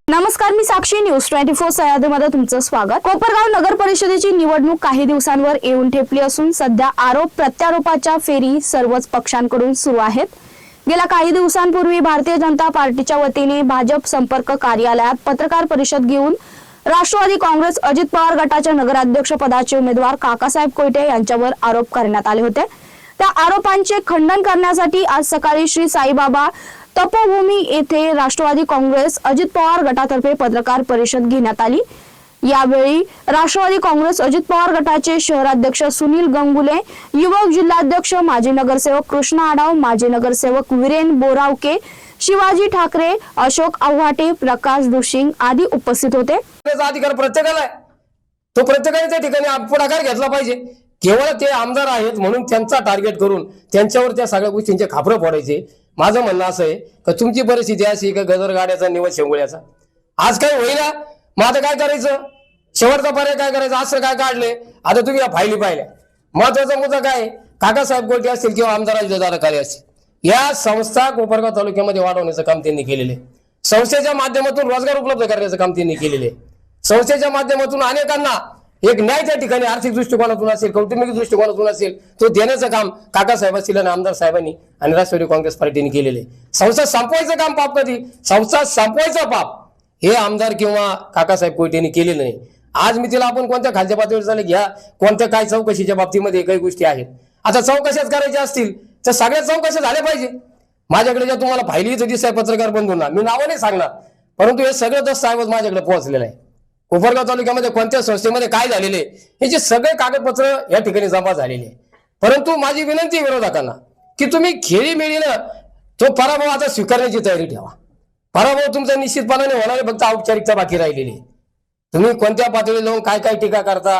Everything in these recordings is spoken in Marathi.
नमस्कार, मी साक्षी न्यूज 24 सह्याद्रीमध्ये तुमचं स्वागत। कोपरगाव नगर परिषदेची निवडणूक काही दिवसांवर येऊन ठेपली असून सध्या आरोप प्रत्यारोपाच्या फेरी सर्वच पक्षांकडून सुरू आहेत। गेल्या काही दिवसांपूर्वी भारतीय जनता पार्टीच्या वतीने भाजप संपर्क कार्यालयात पत्रकार परिषद घेऊन राष्ट्रवादी काँग्रेस अजित पवार गटाच्या नगराध्यक्ष पदाचे उमेदवार काकासाहेब कोयटे यांच्यावर आरोप करण्यात आले होते। त्या आरोपांचे खंडन करण्यासाठी आज सकाळी श्री साईबाबा तपोभूमी येथे राष्ट्रवादी काँग्रेस अजित पवार गटातर्फे पत्रकार परिषद घेण्यात आली। यावेळी राष्ट्रवादी काँग्रेस अजित पवार गटाचे शहराध्यक्ष सुनील गंगुले, युवक जिल्हाध्यक्ष माजी नगरसेवक कृष्णा आडाव, माजी नगरसेवक वीरेन बोरावके, शिवाजी ठाकरे, अशोक आव्हाटे, प्रकाश दुशिंग आदी उपस्थित होते। अधिकार प्रत्येकाला आहे, तो प्रत्येकाने त्या ठिकाणी पुढाकार घेतला पाहिजे। केवळ ते आमदार आहेत म्हणून त्यांचा टार्गेट करून त्यांच्यावर त्या सगळ्या गोष्टींचे खापरं फोडायचे। माझं म्हणणं असं आहे की तुमची परिस्थिती अशी का गजर गाड्याचा निवड शेंगुळ्याचा आज काय होईना, मग आता काय करायचं? शेवटचा पर्याय काय करायचं? असं काय काढले? आता तुम्ही या फायली पाहिल्या, महत्वाचा मुद्दा काय? काकासाहेब कोयटे असतील किंवा आमदार अजितदादा काळे असतील, या संस्था कोपरगाव तालुक्यामध्ये वाढवण्याचं काम त्यांनी केलेले, संस्थेच्या माध्यमातून रोजगार उपलब्ध करण्याचं काम त्यांनी केलेले, संस्थेच्या माध्यमातून अनेकांना एक न्याय त्या ठिकाणी आर्थिक दृष्टिकोनातून असेल, कौटुंबिक दृष्टिकोनातून असेल, तो देण्याचं काम काकासाहेब असतील आणि आमदार साहेबांनी आणि राष्ट्रवादी काँग्रेस पार्टीने केलेले। संस्था संपवायचं काम पाप कधी? संस्था संपवायचं पाप हे आमदार किंवा काकासाहेब कोयटेंनी केलेलं नाही। आज मी तिला आपण कोणत्या खालच्या पातळीवर झाले घ्या, कोणत्या काय चौकशीच्या बाबतीमध्ये काही गोष्टी आहेत। आता चौकशाच करायच्या असतील तर सगळ्या चौकशा झाल्या पाहिजे। माझ्याकडे ज्या तुम्हाला फायली दिसत आहे पत्रकार बंधूंना, मी नावं नाही सांगणार, परंतु हे सगळं दस्तऐवज माझ्याकडे पोहोचलेलं आहे। कोपरगाव तालुक्यामध्ये कोणत्या संस्थेमध्ये काय झालेले याचे सगळे कागदपत्र या ठिकाणी जमा झालेले। परंतु माझी विनंती विरोधकांना की तुम्ही खेळीमेळीनं तो पराभव आता स्वीकारण्याची तयारी ठेवा। पराभव तुमचा निश्चितपणाने होणार, फक्त औपचारिकता बाकी राहिलेली आहे। तुम्ही कोणत्या पातळीवर जाऊन काय काय टीका करता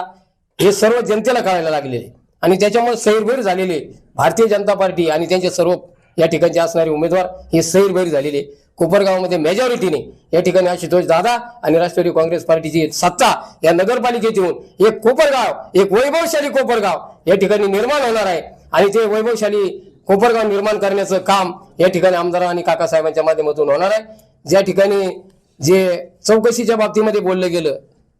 हे सर्व जनतेला कळायला लागलेले आणि त्याच्यामुळे सैरभैर झालेले भारतीय जनता पार्टी आणि त्यांचे सर्व या ठिकाणचे असणारे उमेदवार हे सैरभैर झालेले। कोपरगावमध्ये मेजॉरिटीने या ठिकाणी आशुतोष दादा आणि राष्ट्रवादी काँग्रेस पार्टीची सत्ता या नगरपालिकेत येऊन एक कोपरगाव, एक वैभवशाली कोपरगाव या ठिकाणी निर्माण होणार आहे आणि ते वैभवशाली कोपरगाव निर्माण करण्याचं काम या ठिकाणी आमदार आणि काकासाहेबांच्या माध्यमातून होणार आहे। ज्या ठिकाणी जे चौकशीच्या बाबतीमध्ये बोललं गेलं,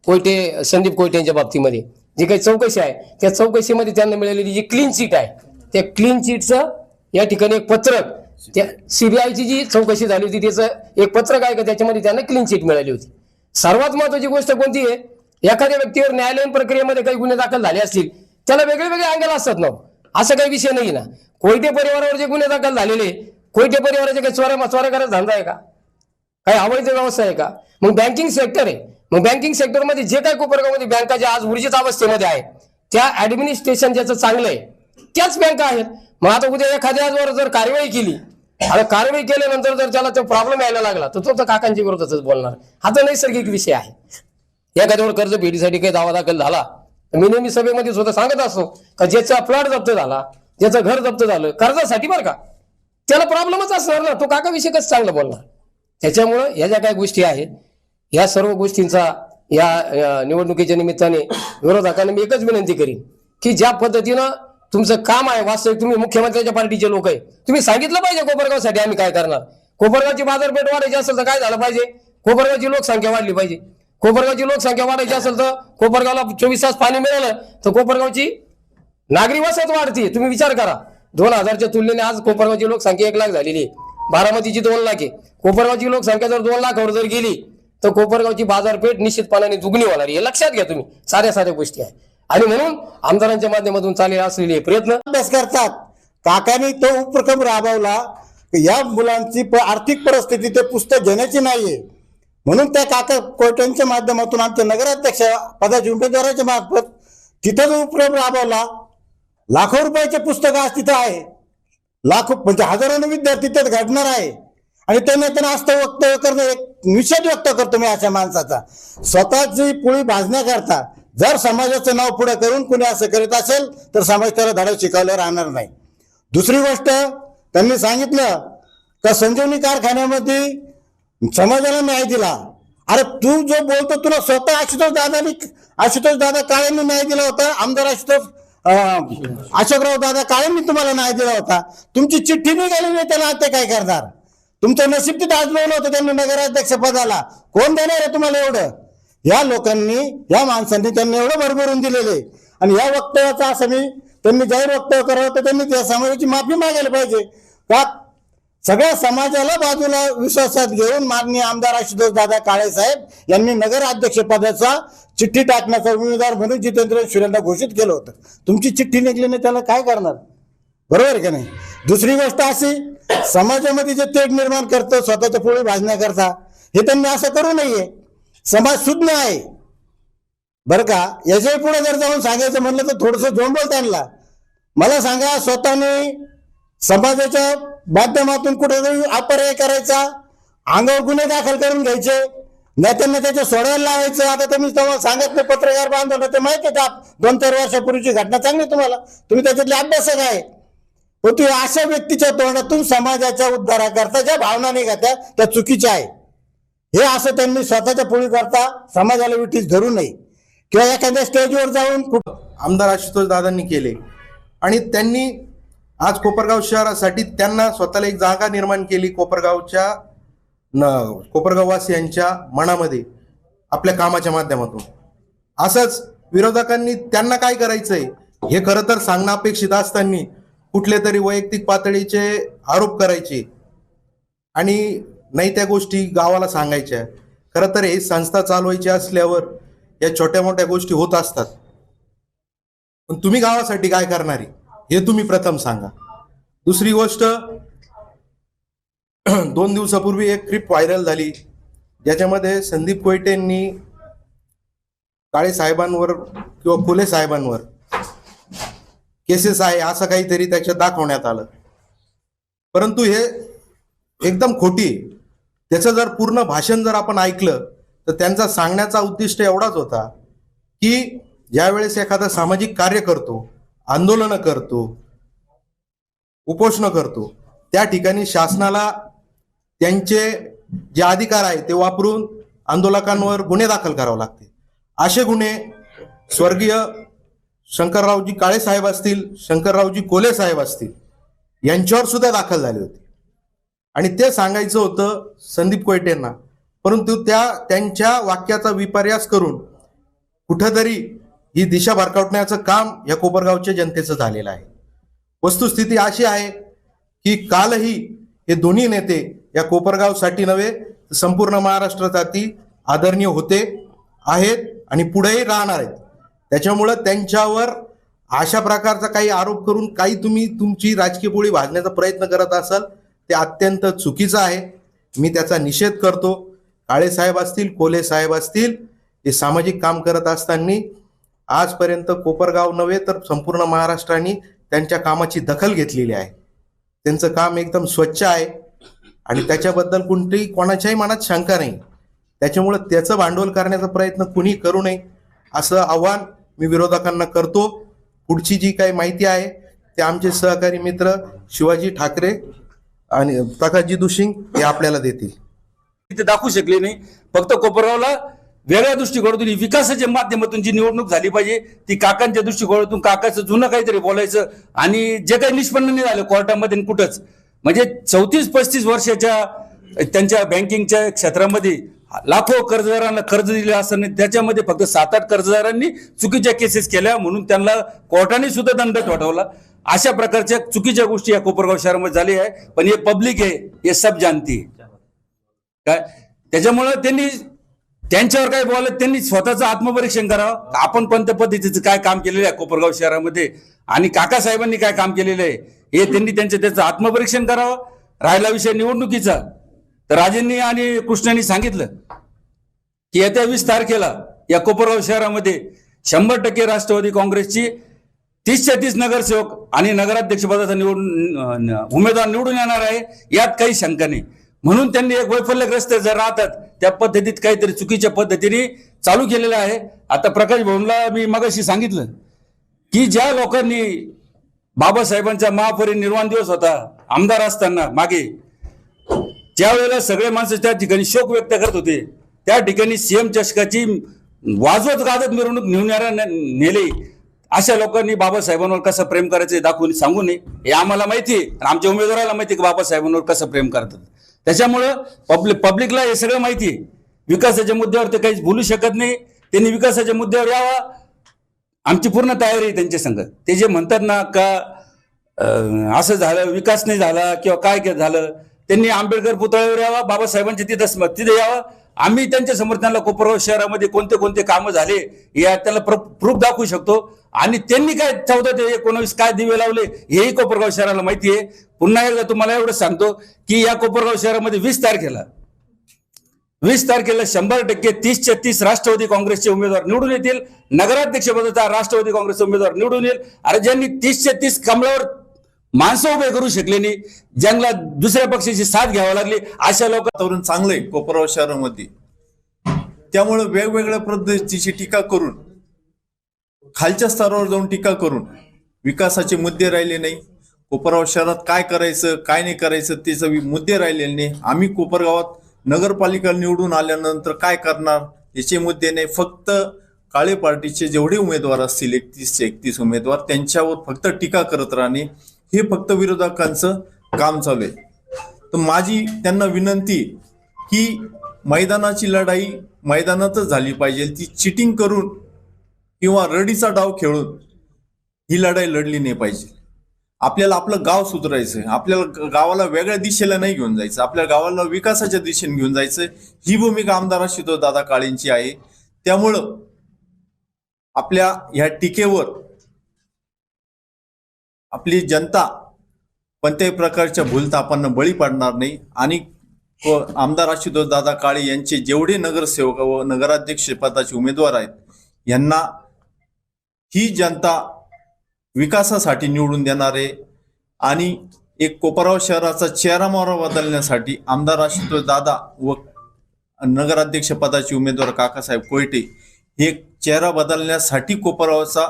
कोयटे संदीप कोयटे यांच्या बाबतीमध्ये जी काही चौकशी आहे त्या चौकशीमध्ये त्यांना मिळालेली जी क्लीन चिट आहे, त्या क्लीन चिटचं या ठिकाणी एक पत्रक, त्या सीबीआयची जी चौकशी झाली होती त्याचं एक पत्रक आहे का त्याच्यामध्ये त्यांना क्लीन चिट मिळाली होती। सर्वात महत्वाची गोष्ट कोणती आहे? एखाद्या व्यक्तीवर न्यायालयीन प्रक्रियेमध्ये काही गुन्हे दाखल झाले असतील त्याला वेगळे वेगळे अँगल असतात ना, असं काही विषय नाही ना। कोयटे परिवारावर जे गुन्हे दाखल झालेले, कोयटे परिवाराचे काही चोऱ्या करायचा धंदा आहे का? काही अवैध व्यवस्था आहे का? मग बँकिंग सेक्टर आहे, मग बँकिंग सेक्टरमध्ये जे काही कोपरगावमध्ये बँका ज्या आज ऊर्जित अवस्थेमध्ये आहेत त्या ऍडमिनिस्ट्रेशन ज्याचं चांगलं आहे त्याच बँका आहेत। मग आता उद्या एखाद्यावर जर कारवाई केली, आता कारवाई केल्यानंतर जर त्याला तो प्रॉब्लेम यायला लागला तर तो तर काकांच्या विरोधातच बोलणार। हा तर नैसर्गिक विषय आहे। एखाद्यावर कर्ज फेडीसाठी काही दावा दाखल झाला, मी नेहमी सभेमध्ये सुद्धा सांगत असतो का ज्याचा प्लॉट जप्त झाला, ज्याचं घर जप्त झालं कर्जासाठी बरं का, त्याला प्रॉब्लेमच असणार ना, तो काका विषय कसं चांगलं बोलणार? त्याच्यामुळं या ज्या काही गोष्टी आहेत या सर्व गोष्टींचा या निवडणुकीच्या निमित्ताने विरोधकांना मी एकच विनंती करीन की ज्या पद्धतीनं तुमचं काम आहे, वास्तविक तुम्ही मुख्यमंत्र्यांच्या पार्टीचे लोक आहे, तुम्ही सांगितलं पाहिजे कोपरगावसाठी आम्ही काय करणार। कोपरगावची बाजारपेठ वाढायची असेल तर काय झालं पाहिजे? कोपरगावची लोकसंख्या वाढली पाहिजे। कोपरगावची लोकसंख्या वाढायची असेल तर कोपरगावला 24 तास पाणी मिळालं तर कोपरगावची नागरी वसाहत वाढते। तुम्ही विचार करा, 2000च्या तुलनेने आज कोपरगावची लोकसंख्या 1 लाख झालेली आहे, बारामतीची 2 लाख आहे। कोपरगावची लोकसंख्या जर 2 लाखावर जर गेली तर कोपरगावची बाजारपेठ निश्चितपणाने दुगणी होणार, हे लक्षात घ्या तुम्ही। साध्या गोष्टी आहे आणि म्हणून आमदारांच्या माध्यमातून चालले असलेले प्रयत्न अभ्यास करतात। काकांनी तो उपक्रम राबवला, या मुलांची आर्थिक परिस्थिती ते पुस्तक घेण्याची नाहीये, म्हणून त्या काका कोयट्यांच्या माध्यमातून आमच्या नगराध्यक्ष पदाच्या उमेदवाराच्या मार्फत तिथे जो उपक्रम राबवला, लाखो रुपयाचे पुस्तक आज तिथं आहे, लाखो म्हणजे हजारोने विद्यार्थी तिथे घडणार आहे आणि त्यांना असं वक्तव्य करणं एक निषेध व्यक्त करतो मी अशा माणसाचा। स्वतःची पोळी भाजण्याकरता जर समाजाचं नाव पुढे करून कुणी असं करीत असेल तर समाज त्याला धडा शिकवला राहणार नाही। दुसरी गोष्ट त्यांनी सांगितलं का संजीवनी कारखान्यामध्ये समाजाला न्याय दिला। अरे तू जो बोलतो तुला स्वतः आशुतोष दादा काळेंनी न्याय दिला होता, आमदार अशोकराव दादा काळेंनी तुम्हाला न्याय दिला होता। तुमची चिठ्ठी निघाली नाही त्याला, ते काय करणार? तुमचं नशीब तिथे आजमावलं होतं त्यांनी नगराध्यक्ष पदाला. कोण देणार आहे तुम्हाला एवढं? या लोकांनी, या माणसांनी त्यांनी एवढं भरभरून दिलेले. आणि या वक्तव्याचा असं मी त्यांनी जाहीर वक्तव्य करावं तर त्यांनी त्या समाजाची माफी मागायला पाहिजे. का सगळ्या समाजाला बाजूला विश्वासात घेऊन माननीय आमदार आशुतोष दादा काळे साहेब यांनी नगराध्यक्ष पदाचा चिठ्ठी टाकण्याचा उमेदवार म्हणून जितेंद्र शिरेंना घोषित केलं होतं. तुमची चिठ्ठी निघली नाही, त्याला काय करणार? बरोबर आहे का नाही? दुसरी गोष्ट अशी, समाजामध्ये जे तेढ निर्माण करतं स्वतःच्या पोळी भाजण्याकरता, हे त्यांनी असं करू नये. समाज शुद्ध आहे बरं का. याच्याही पुढे जर जाऊन सांगायचं म्हणलं तर थोडंसं झोंबल त्यांना. मला सांगा, स्वतःने समाजाच्या माध्यमातून कुठेतरी अपराय करायचा, अंगावर गुन्हे दाखल करून घ्यायचे, नेत्यांना त्याच्या सोडायला लावायचं. आता तुम्ही तुम्हाला सांगत नाही पत्रकार बांधवलं, ते माहिती आहे का 2-4 वर्षापूर्वीची घटना चांगली तुम्हाला, तुम्ही त्याच्यातले अभ्यासक आहे. पण तुम्ही अशा व्यक्तीच्या तोंडातून समाजाच्या उद्धाराकरता ज्या भावना निघत्या त्या चुकीच्या आहे. हे असं त्यांनी स्वतःच्या पोळी करता समाजाला विठीस धरू नये किंवा एखाद्या स्टेजवर जाऊन आमदार आशुतोष दादांनी केले. आणि त्यांनी आज कोपरगाव शहरासाठी त्यांना स्वतःला एक जागा निर्माण केली कोपरगाववासियांच्या मनामध्ये आपल्या कामाच्या माध्यमातून. असंच विरोधकांनी त्यांना काय करायचंय हे खरं तर सांगणं अपेक्षित असताना कुठले तरी वैयक्तिक पातळीचे आरोप करायचे आणि नाही त्या गोष्टी गावाला सांगायच्या. खरं तर हे संस्था चालवायची असल्यावर या छोट्या मोठ्या गोष्टी होत असतात. पण तुम्ही गावासाठी काय करणार आहे हे तुम्ही प्रथम सांगा. दुसरी गोष्ट, 2 दिवसापूर्वी एक क्लिप व्हायरल झाली ज्याच्यामध्ये संदीप कोयटेंनी काळे साहेबांवर किंवा फुले साहेबांवर केसेस आहे असं काहीतरी त्याच्यात दाखवण्यात आलं. परंतु हे एकदम खोटी आहे. त्याचं जर पूर्ण भाषण जर आपण ऐकलं तर त्यांचा सांगण्याचा उद्दिष्ट एवढाच होता की ज्यावेळेस एखादा सामाजिक कार्य करतो, आंदोलनं करतो, उपोषणं करतो, त्या ठिकाणी शासनाला त्यांचे जे अधिकार आहे ते वापरून आंदोलकांवर गुन्हे दाखल करावे लागते. असे गुन्हे स्वर्गीय शंकररावजी काळे साहेब असतील, शंकररावजी कोले साहेब असतील यांच्यावर सुद्धा दाखल झाले होते. आणि ते सांगायचं होतं संदीप कोयटेंना, परंतु त्यांच्या वाक्याचा विपर्यास करून कुठंतरी ही दिशा भरकटण्याचं काम या कोपरगावच्या जनतेचं झालेलं आहे. वस्तुस्थिती अशी आहे की कालही हे दोन्ही नेते या कोपरगावसाठी नव्हे संपूर्ण महाराष्ट्रासाठी आदरणीय होते, आहेत आणि पुढेही राहणार आहेत. त्याच्यामुळं त्यांच्यावर अशा प्रकारचा काही आरोप करून काही तुम्ही तुमची राजकीय पोळी भाजण्याचा प्रयत्न करत असाल ते अत्यंत चुकीचं आहे. मी त्याचा निषेध करतो. काळे साहेब असतील, कोले साहेब असतील, हे सामाजिक काम करत असताना आजपर्यंत कोपरगाव नव्हे तर संपूर्ण महाराष्ट्राने त्यांच्या कामाची दखल घेतलेली आहे. त्यांचं काम एकदम स्वच्छ आहे आणि त्याच्याबद्दल कोणाच्याही मनात शंका नाही. त्याच्यामुळं त्याचं भांडवल करण्याचा प्रयत्न कुणी करू नये असं आव्हान मी विरोधकांना करतो. पुढची जी काही माहिती आहे ते आमचे सहकारी मित्र शिवाजी ठाकरे आणि प्रकाशजी दुशिंग हे आपल्याला देतील. ते दाखवू शकले नाही. फक्त कोपरगावला वेगळ्या दृष्टिकोनातून विकासाच्या माध्यमातून जी निवडणूक झाली पाहिजे ती काकांच्या दृष्टिकोनातून काकाचं जुनं काहीतरी बोलायचं आणि जे काही निष्पन्न नाही झालं कोर्टामध्ये कुठंच, म्हणजे 34-35 वर्षाच्या त्यांच्या बँकिंगच्या क्षेत्रामध्ये लाखो कर्जदारांना कर्ज दिले असताना त्याच्यामध्ये फक्त 7-8 कर्जदारांनी चुकीच्या केसेस केल्या म्हणून त्यांना कोर्टाने सुद्धा दंड ठोठावला. अशा प्रकारच्या चुकीच्या गोष्टी या कोपरगाव शहरामध्ये झाली आहे. पण हे पब्लिक आहे, हे सब जानती काय. त्याच्यामुळं त्यांनी त्यांच्यावर काय बोलत त्यांनी स्वतःचं आत्मपरीक्षण करावं. आपण कोणत्या पद्धतीचं काय काम केलेलं आहे कोपरगाव शहरामध्ये आणि काकासाहेबांनी काय काम केलेलं आहे हे त्यांनी त्याचं आत्मपरीक्षण करावं. राहिला विषय निवडणुकीचा, तर राजेंनी आणि कृष्णांनी सांगितलं की येत्या 20 तारखेला या कोपरगाव शहरामध्ये 100% राष्ट्रवादी काँग्रेसची 30च्या 30 नगरसेवक आणि नगराध्यक्षपदाचा उमेदवार निवडून येणार आहे, यात काही शंका नाही. म्हणून त्यांनी एक वैफल्यग्रस्त जर राहतात त्या पद्धतीत काहीतरी चुकीच्या पद्धतीने चालू केलेलं आहे. आता प्रकाश भवनला मी मगाशी सांगितलं की ज्या लोकांनी बाबासाहेबांचा महापरिनिर्वाण दिवस होता आमदार असताना मागे, ज्या वेळेला सगळे माणसं त्या ठिकाणी शोक व्यक्त करत होते, त्या ठिकाणी सीएम चषकाची वाजवत गाजत मिरवणूक नेली. अशा लोकांनी बाबासाहेबांवर कसं प्रेम करायचं दाखवून सांगू नये. हे आम्हाला माहिती आहे, आमच्या उमेदवाराला माहिती आहे की बाबासाहेबांवर कसं प्रेम करतात. त्याच्यामुळं पब्लिकला हे सगळं माहिती आहे. विकासाच्या मुद्द्यावर ते काहीच बोलू शकत नाही. त्यांनी विकासाच्या मुद्द्यावर यावा, आमची पूर्ण तयारी आहे त्यांच्या संग. ते जे म्हणतात ना का असं झालं, विकास नाही झाला किंवा काय झालं, त्यांनी आंबेडकर पुतळ्यावर यावा, बाबासाहेबांच्या तिथे यावं. आम्ही त्यांच्या समोर त्यांना कोपरगाव शहरामध्ये कोणते कोणते कामं झाले या त्याला प्रूफ दाखवू शकतो. आणि त्यांनी काय 14 ते 19 काय दिवे लावले हेही कोपरगाव शहराला माहिती आहे. पुन्हा एकदा तुम्हाला एवढं सांगतो की या कोपरगाव शहरामध्ये 20 तारखेला 100% 30च्या 30 राष्ट्रवादी काँग्रेसचे उमेदवार निवडून येतील. नगराध्यक्षपदाचा राष्ट्रवादी काँग्रेसचा उमेदवार निवडून येईल. अरे ज्यांनी 30च्या 30 कमलावर माणसं उभे करू शकले नाही, ज्यांना दुसऱ्या पक्षाची साथ घ्यावी लागली, अशा लोक वातावरण चांगलं आहे कोपरगाव शहरामध्ये. त्यामुळे वेगवेगळ्या पद्धतीची टीका करून, खालच्या स्तरावर जाऊन टीका करून विकासाचे मुद्दे राहिले नाही. कोपरगाव शहरात काय करायचं काय नाही करायचं त्याचे मुद्दे राहिलेले नाही. आम्ही कोपरगावात नगरपालिका निवडून आल्यानंतर काय करणार याचे मुद्दे नाही. फक्त काळे पार्टीचे जेवढे उमेदवार असतील 31 उमेदवार त्यांच्यावर फक्त टीका करत राहणे हे फक्त विरोधकांचं काम चालू आहे. तर माझी त्यांना विनंती की मैदानाची लढाई मैदानातच झाली पाहिजे. ती चिटिंग करून किंवा रडीचा डाव खेळून ही लढाई लढली नाही पाहिजे. आपल्याला आपलं गाव सुधारायचं, आपल्याला गावाला वेगळ्या दिशेला नाही घेऊन जायचं, आपल्या गावाला विकासाच्या दिशेने घेऊन जायचं. ही भूमिका आमदार आशुतोष दादा काळेंची आहे. त्यामुळं आपल्या ह्या टीकेवर आपली जनता कोणत्याही प्रकारच्या भूलथापांना बळी पडणार नाही. आणि आमदार आशुतोष दादा काळे यांचे जेवढे नगरसेवक व नगराध्यक्ष पदाचे उमेदवार आहेत यांना ही जनता विकासासाठी निवडून देणार आहे. आणि एक कोपरगाव शहराचा चेहरा मोहरा बदलण्यासाठी आमदार आशुतोष दादा व नगराध्यक्ष पदाचे उमेदवार काकासाहेब कोयटे हे चेहरा बदलण्यासाठी कोपरगावचा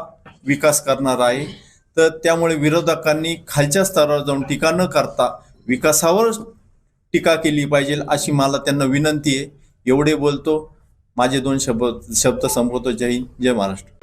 विकास करणार आहे. तर त्यामुळे विरोधकांनी खालच्या स्तरावर जाऊन टीका न करता विकासावर टीका केली पाहिजे अशी मला त्यांना विनंती आहे. एवढे बोलतो, माझे 2 शब्द संपवतो. जय हिंद, जय महाराष्ट्र.